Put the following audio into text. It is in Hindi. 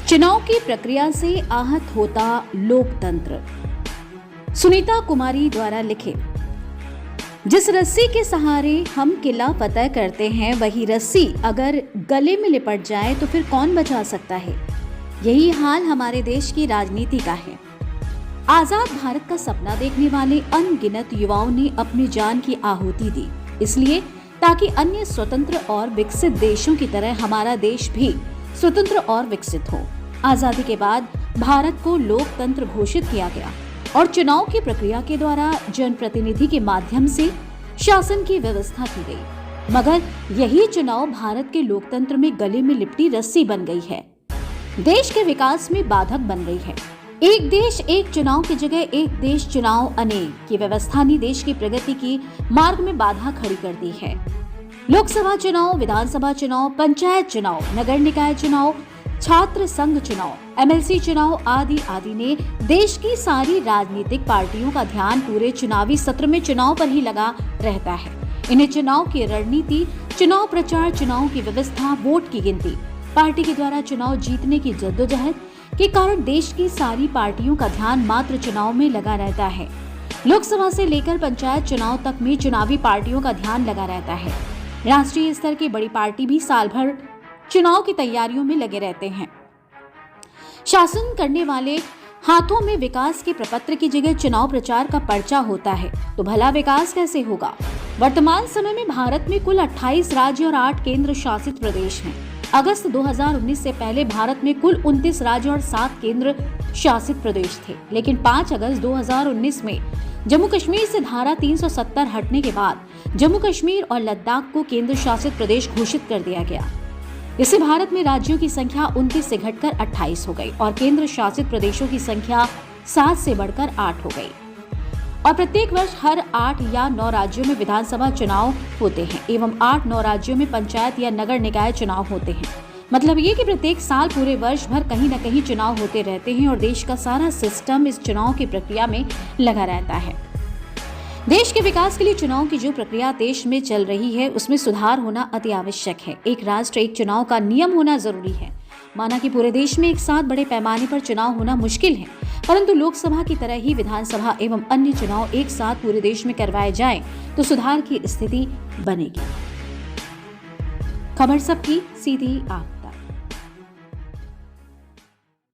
चुनाव की प्रक्रिया से आहत होता लोकतंत्र। सुनीता कुमारी द्वारा लिखित। जिस रस्सी के सहारे हम किला फतह करते हैं, वही रस्सी अगर गले में लिपट जाए तो फिर कौन बचा सकता है। यही हाल हमारे देश की राजनीति का है। आजाद भारत का सपना देखने वाले अनगिनत युवाओं ने अपनी जान की आहुति दी, इसलिए ताकि अन्य स्वतंत्र और विकसित देशों की तरह हमारा देश भी स्वतंत्र और विकसित हो। आजादी के बाद भारत को लोकतंत्र घोषित किया गया और चुनाव की प्रक्रिया के द्वारा जनप्रतिनिधि के माध्यम से शासन की व्यवस्था की गई। मगर यही चुनाव भारत के लोकतंत्र में गले में लिपटी रस्सी बन गई है, देश के विकास में बाधक बन गई है। एक देश एक चुनाव की जगह एक देश चुनाव अनेक की व्यवस्था ने देश की प्रगति की मार्ग में बाधा खड़ी कर दी है। लोकसभा चुनाव, विधानसभा चुनाव, पंचायत चुनाव, नगर निकाय चुनाव, छात्र संघ चुनाव, एमएलसी चुनाव आदि आदि ने देश की सारी राजनीतिक पार्टियों का ध्यान पूरे चुनावी सत्र में चुनाव पर ही लगा रहता है। इन्हें चुनाव की रणनीति, चुनाव प्रचार, चुनाव की व्यवस्था, वोट की गिनती, पार्टी के द्वारा चुनाव जीतने की जद्दोजहद के कारण देश की सारी पार्टियों का ध्यान मात्र चुनाव में लगा रहता है। लोकसभा से लेकर पंचायत चुनाव तक में चुनावी पार्टियों का ध्यान लगा रहता है। राष्ट्रीय स्तर की बड़ी पार्टी भी साल भर चुनाव की तैयारियों में लगे रहते हैं। शासन करने वाले हाथों में विकास के प्रपत्र की जगह चुनाव प्रचार का पर्चा होता है, तो भला विकास कैसे होगा। वर्तमान समय में भारत में कुल 28 राज्य और 8 केंद्र शासित प्रदेश हैं। अगस्त 2019 से पहले भारत में कुल 29 राज्य और 7 केंद्र शासित प्रदेश थे, लेकिन 5 अगस्त 2019 में जम्मू कश्मीर से धारा 370 हटने के बाद जम्मू कश्मीर और लद्दाख को केंद्र शासित प्रदेश घोषित कर दिया गया। इससे भारत में राज्यों की संख्या 29 से घटकर 28 हो गई और केंद्र शासित प्रदेशों की संख्या 7 से बढ़कर 8 हो गई। और प्रत्येक वर्ष हर 8 या 9 राज्यों में विधानसभा चुनाव होते हैं एवं 8-9 राज्यों में पंचायत या नगर निकाय चुनाव होते हैं। मतलब ये कि प्रत्येक साल पूरे वर्ष भर कहीं न कहीं चुनाव होते रहते हैं और देश का सारा सिस्टम इस चुनाव की प्रक्रिया में लगा रहता है। देश के विकास के लिए चुनाव की जो प्रक्रिया देश में चल रही है, उसमें सुधार होना अति आवश्यक है। एक राष्ट्र एक चुनाव का नियम होना जरूरी है। माना कि पूरे देश में एक साथ बड़े पैमाने पर चुनाव होना मुश्किल है, परंतु लोकसभा की तरह ही विधानसभा एवं अन्य चुनाव एक साथ पूरे देश में करवाए जाएं तो सुधार की स्थिति बनेगी। खबर सबकी, सीधी आंख।